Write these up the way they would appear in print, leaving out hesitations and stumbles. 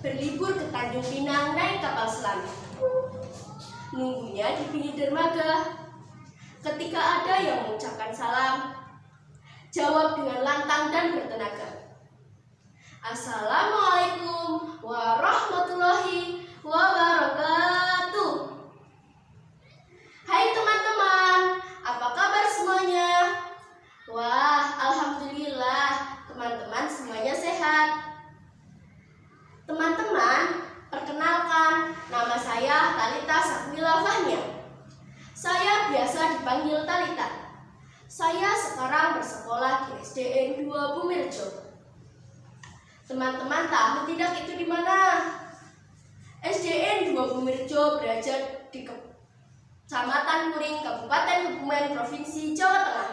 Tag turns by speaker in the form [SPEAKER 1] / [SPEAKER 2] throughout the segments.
[SPEAKER 1] berlibur ke Tanjung Pinang naik kapal selam. Nunggunya di pinggir dermaga. Ketika ada yang mengucapkan salam, jawab dengan lantang dan bertenaga. Assalamualaikum warahmatullahi wabarakatuh. Hai teman-teman, apa kabar semuanya? Wah, alhamdulillah, teman-teman semuanya sehat. Teman-teman, perkenalkan, nama saya Talita Sakmila Fahnia. Saya biasa dipanggil Talita. Saya sekarang bersekolah di SDN 2 Bumirjo. Teman-teman tahu tidak itu di mana? SDN 2 Bumirjo berada di Kecamatan Kuring, Kabupaten Kebumen, Provinsi Jawa Tengah.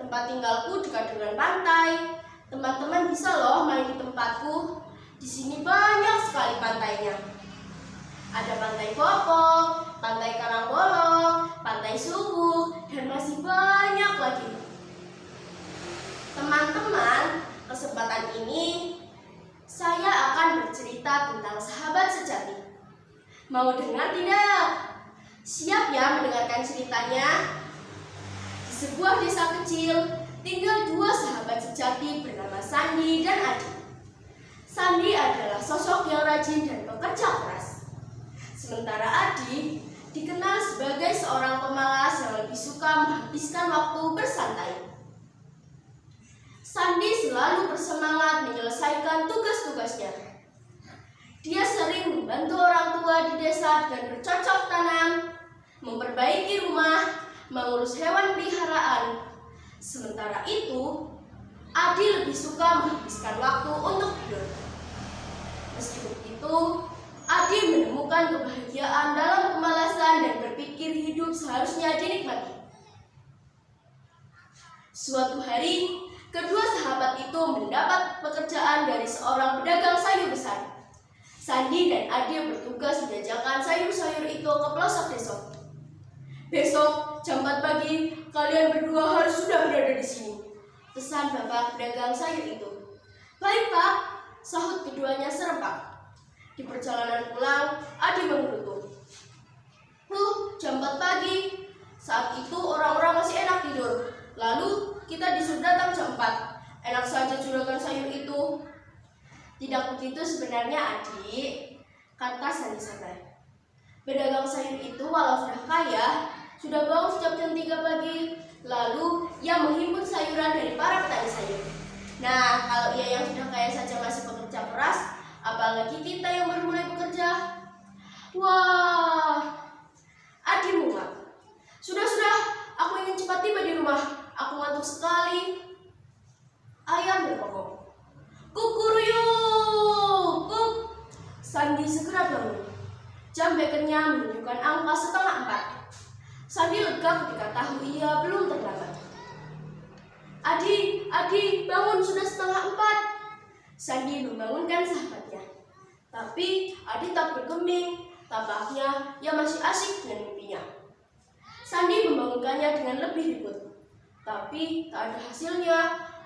[SPEAKER 1] Tempat tinggalku dekat dengan pantai. Teman-teman bisa loh main di tempatku. Di sini banyak sekali pantainya. Ada Pantai Popo, Pantai Karangbolong, Pantai Subuh, dan masih banyak lagi. Teman-teman, kesempatan ini saya akan bercerita tentang sahabat sejati. Mau dengar tidak? Siap ya mendengarkan ceritanya? Di sebuah desa kecil, tinggal dua sahabat sejati bernama Sandi dan Adi. Sandi adalah sosok yang rajin dan pekerja keras. Sementara Adi dikenal sebagai seorang pemalas yang lebih suka menghabiskan waktu bersantai. Sandi selalu bersemangat menyelesaikan tugas-tugasnya. Dia sering membantu orang tua di desa dengan bercocok tanam, memperbaiki rumah, mengurus hewan peliharaan. Sementara itu, Adi lebih suka menghabiskan waktu untuk tidur. Meski begitu, Adi menemukan kebahagiaan dalam kemalasan dan berpikir hidup seharusnya dinikmati. Suatu hari, kedua sahabat itu mendapat pekerjaan dari seorang pedagang sayur besar. Sandi dan Adi bertugas menjajakan sayur-sayur itu ke pelosok desa. Besok jam 4 pagi, kalian berdua harus sudah berada di sini, pesan bapak pedagang sayur itu. Baik pak, sahut keduanya serempak. Di perjalanan pulang, Adi menggerutu. Jam 4 pagi. Saat itu orang-orang masih enak tidur. Lalu kita disuruh datang jam 4. Enak saja juragan sayur itu. Tidak begitu sebenarnya adik, kata Sandi santai. Pedagang sayur itu walau sudah kaya, sudah bangun sejak jam 3 pagi. Lalu ia menghimpun sayuran dari para petani sayur. Nah, kalau ia yang sudah kaya saja masih bekerja keras, apalagi kita yang baru mulai bekerja. Wah, Adi muak. Sudah, aku ingin cepat tiba di rumah. Aku ngantuk sekali. Ayam berkokok. Kukuruyuk, kuk. Sandi segera bangun. Jam bekernya menunjukkan angka 3:30. Sandi lega ketika tahu ia belum terlambat. Adi, bangun, sudah 3:30. Sandi membangunkan sahabatnya. Tapi Adi tak bergeming. Tampaknya ia masih asyik dengan mimpinya. Sandi membangunkannya dengan lebih ribut. Tapi tak ada hasilnya.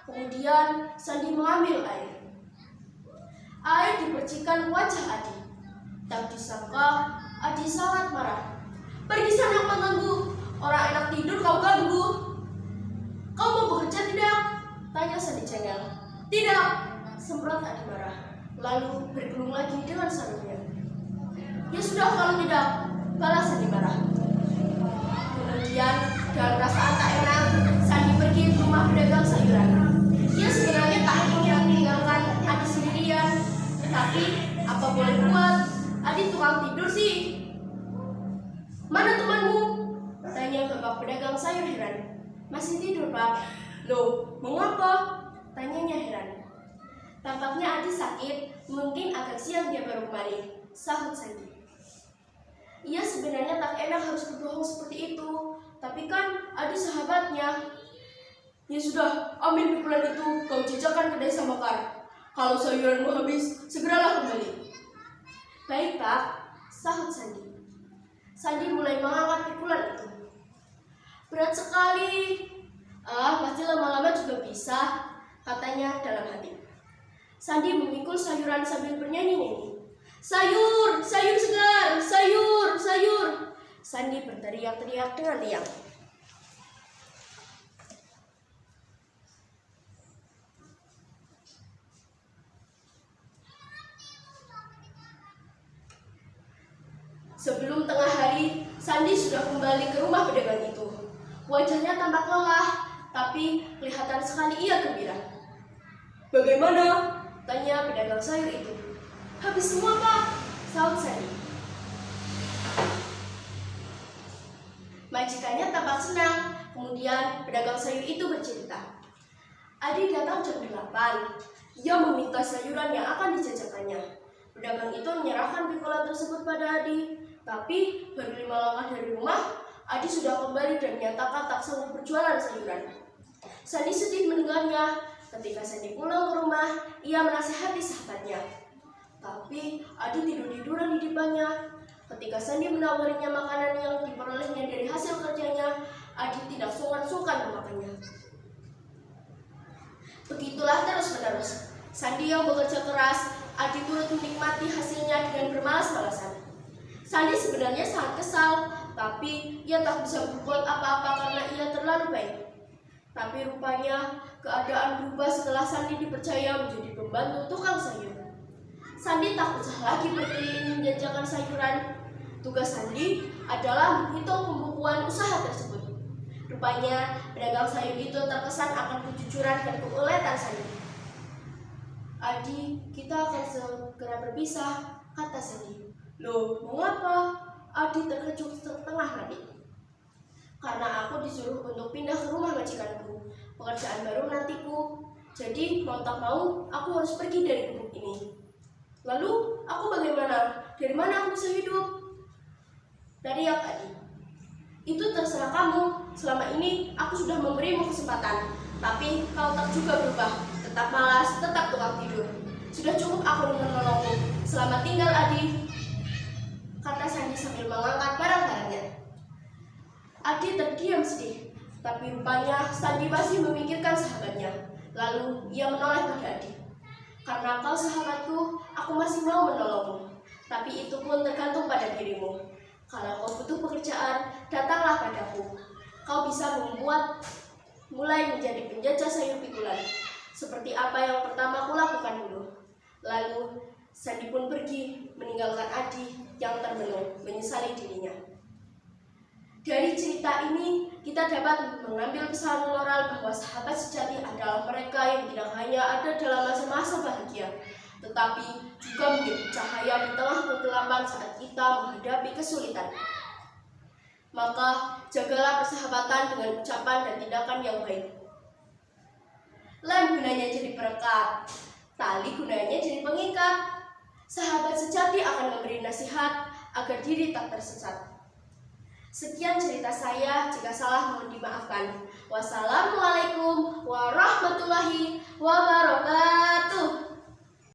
[SPEAKER 1] Kemudian Sandi mengambil air. Air dipercikan wajah Adi. Tak disangka Adi sangat marah. Pergi sana mengganggu. Orang enak tidur kau ganggu. Kau mau bekerja tidak? Tanya Sandi cengeng. Tidak, semprot Adi marah. Lalu bergelung lagi dengan sarungnya. Ya sudah kalau tidak, balas Sandi marah. Kemudian dengan perasaan tak enak, Sandi pergi ke rumah pedagang sayuran. Ia sebenarnya tak ingin meninggalkan Adi sendirian. Tapi apa boleh buat, Adi tukang tidur sih. Mana temanmu? Tanya bapak pedagang sayur heran. Masih tidur pak. Loh, mengapa? Tanyanya heran. Tampaknya Adi sakit, mungkin agak siang dia baru kembali, sahut Sandi. Ia sebenarnya tak enak harus berbohong seperti itu, tapi kan Adi sahabatnya. Ya sudah, ambil pikulan itu, kau jajakan ke desa Makar. Kalau sayuranmu habis, segeralah kembali. Baik pak, sahut Sandi. Sandi mulai mengangkat pikulan itu. Berat sekali. Pasti lama-lama juga bisa, katanya dalam hati. Sandi memikul sayuran sambil bernyanyi-nyanyi. Sayur, sayur segar, sayur, sayur. Sandi berteriak-teriak dengan riang. Sebelum tengah hari, Sandi sudah kembali ke rumah pedagang itu. Wajahnya tampak lelah, tapi kelihatan sekali ia gembira. Bagaimana? Tanya pedagang sayur itu. Habis semua, Pak, sahut Sandi. Majikannya tampak senang. Kemudian pedagang sayur itu bercerita. Adi datang jam 8. Ia meminta sayuran yang akan dijajakannya. Pedagang itu menyerahkan pikulan tersebut pada Adi. Tapi baru 5 langkah dari rumah, Adi sudah kembali dan menyatakan tak sanggup berjualan sayuran. Sandi sedih mendengarnya. Ketika Sandi pulang ke rumah, ia menasihati sahabatnya. Tapi Adi tidur-tiduran di depannya. Ketika Sandi menawarinya makanan yang diperolehnya dari hasil kerjanya, Adi tidak sungkan-sungkan memakannya. Begitulah terus-menerus. Sandi yang bekerja keras, Adi turut menikmati hasilnya dengan bermalas-malasan. Sandi sebenarnya sangat kesal, tapi ia tak bisa berbuat apa-apa karena ia terlalu baik. Tapi rupanya keadaan berubah setelah Sandi dipercaya menjadi pembantu tukang sayur. Sandi tak usah lagi berkeliling menjajakan sayuran. Tugas Sandi adalah menghitung pembukuan usaha tersebut. Rupanya pedagang sayur itu terkesan akan kejujuran dan keuletan Sandi. Adi, kita akan segera berpisah, kata Sandi. Loh, mengapa? Adi terkejut setengah hati. Karena aku disuruh untuk pindah ke rumah majikanku. Pekerjaan baru menantiku. Jadi, mau tak mau, aku harus pergi dari gubuk ini. Lalu, aku bagaimana? Dari mana aku bisa hidup? Teriak Adi. Itu terserah kamu. Selama ini, aku sudah memberimu kesempatan. Tapi, kau tak juga berubah. Tetap malas, tetap tukang tidur. Sudah cukup aku dengan menolongmu. Selamat tinggal, Adi, kata Sandi sambil mengangkat barang-barangnya. Adi terdiam sedih, tapi rupanya Sandi masih memikirkan sahabatnya. Lalu ia menoleh pada Adi. Karena kau sahabatku, aku masih mau menolongmu. Tapi itu pun tergantung pada dirimu. Kalau kau butuh pekerjaan, datanglah padaku. Kau bisa mulai menjadi penjajah sayur pikulan. Seperti apa yang pertama aku lakukan dulu. Lalu Sandi pun pergi, meninggalkan Adi yang termenung, menyesali dirinya. Dari cerita ini, kita dapat mengambil pesan moral bahwa sahabat sejati adalah mereka yang tidak hanya ada dalam masa-masa bahagia, tetapi juga menjadi cahaya di tengah kegelapan saat kita menghadapi kesulitan. Maka, jagalah persahabatan dengan ucapan dan tindakan yang baik. Lem gunanya jadi perekat, tali gunanya jadi pengikat. Sahabat sejati akan memberi nasihat agar diri tak tersesat. Sekian cerita saya, jika salah mohon dimaafkan. Wassalamualaikum warahmatullahi wabarakatuh.